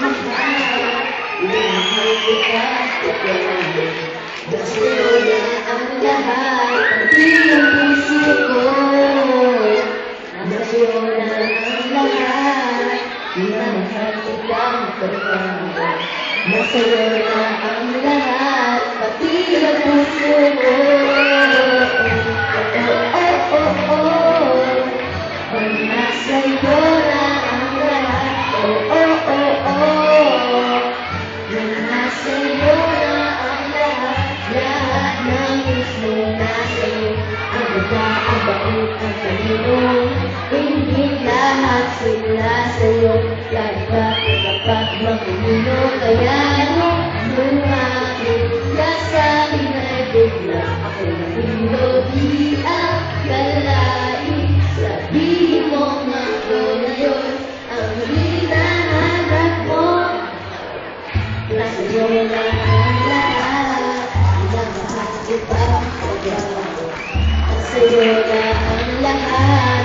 mahal. Minahal kita, kapatid. Sa'yo na ang lahat, pati ang puso ko. Sa'yo na ang lahat, minahal kita, kapatid. Sa'yo na ang lahat, pati ang puso ko. Sa'yo na ang lahat, sa'yo na ang lahat, lahat ng gusto na sa'yo. Ang ganda, ang bait, ang talino, hindi lahat sila sa'yo. Kahit bakit dapat makulino, kaya lumapit ka sa'kin ay bigla. Ako'y nahilo, di akalain. Sabihin mo na ako ngayon ang hinahanap mo. Sa'yo na ang lahat, minamahal kita, kapatid. Sa'yo na ang lahat,